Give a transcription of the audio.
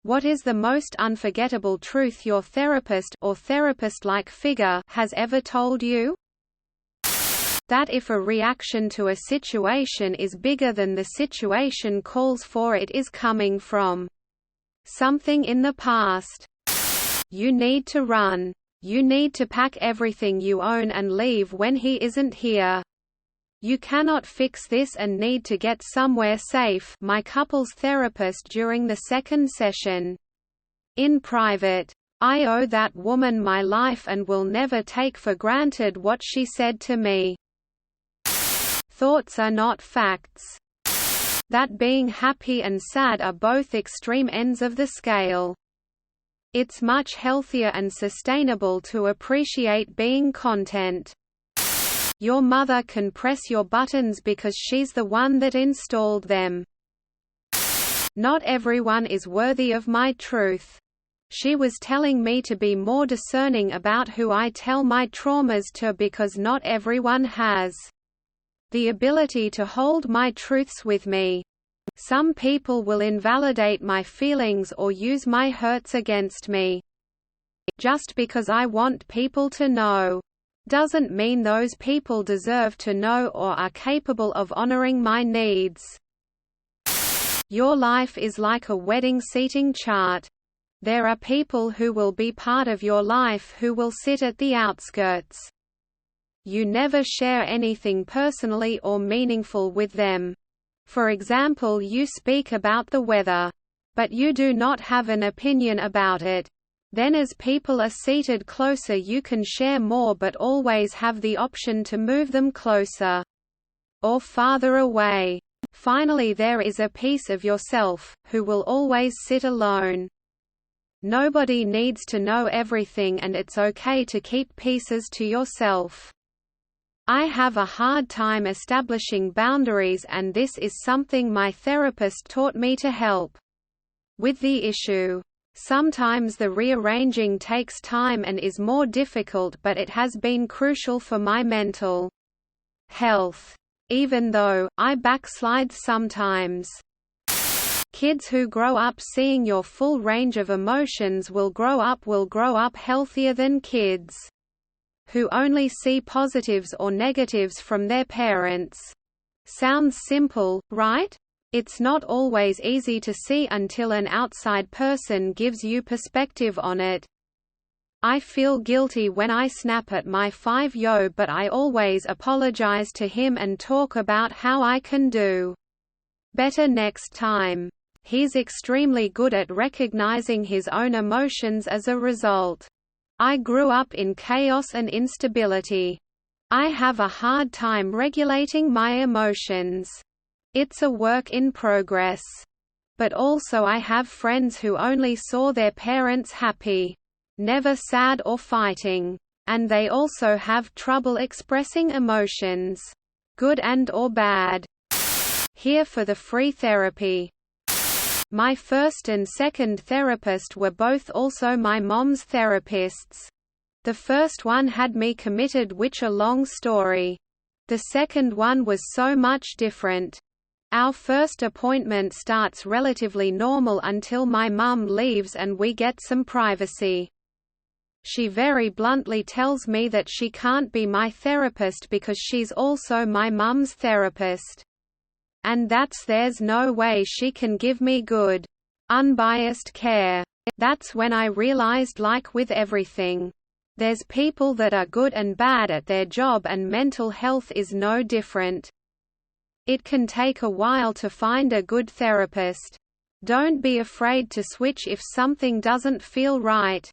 What is the most unforgettable truth your therapist or therapist-like figure has ever told you? That if a reaction to a situation is bigger than the situation calls for, it is coming from something in the past. You need to run. You need to pack everything you own and leave when he isn't here. You cannot fix this and need to get somewhere safe. My couples therapist during the second session. In private. I owe that woman my life and will never take for granted what she said to me. Thoughts are not facts. That being happy and sad are both extreme ends of the scale. It's much healthier and sustainable to appreciate being content. Your mother can press your buttons because she's the one that installed them. Not everyone is worthy of my truth. She was telling me to be more discerning about who I tell my traumas to because not everyone has the ability to hold my truths with me. Some people will invalidate my feelings or use my hurts against me. Just because I want people to know doesn't mean those people deserve to know or are capable of honoring my needs. Your life is like a wedding seating chart. There are people who will be part of your life who will sit at the outskirts. You never share anything personally or meaningful with them. For example, you speak about the weather. But you do not have an opinion about it. Then as people are seated closer you can share more but always have the option to move them closer or farther away. Finally, there is a piece of yourself, who will always sit alone. Nobody needs to know everything and it's okay to keep pieces to yourself. I have a hard time establishing boundaries and this is something my therapist taught me to help with the issue. Sometimes the rearranging takes time and is more difficult, but it has been crucial for my mental health. Even though I backslide sometimes. Kids who grow up seeing your full range of emotions will grow up healthier than kids who only see positives or negatives from their parents. Sounds simple, right? It's not always easy to see until an outside person gives you perspective on it. I feel guilty when I snap at my 5-year-old, but I always apologize to him and talk about how I can do better next time. He's extremely good at recognizing his own emotions as a result. I grew up in chaos and instability. I have a hard time regulating my emotions. It's a work in progress. But also I have friends who only saw their parents happy, never sad or fighting. And they also have trouble expressing emotions, good and or bad. Here for the free therapy. My first and second therapist were both also my mom's therapists. The first one had me committed, which a long story. The second one was so much different. Our first appointment starts relatively normal until my mum leaves and we get some privacy. She very bluntly tells me that she can't be my therapist because she's also my mum's therapist. And there's no way she can give me good, unbiased care. That's when I realized, like with everything, there's people that are good and bad at their job, and mental health is no different. It can take a while to find a good therapist. Don't be afraid to switch if something doesn't feel right.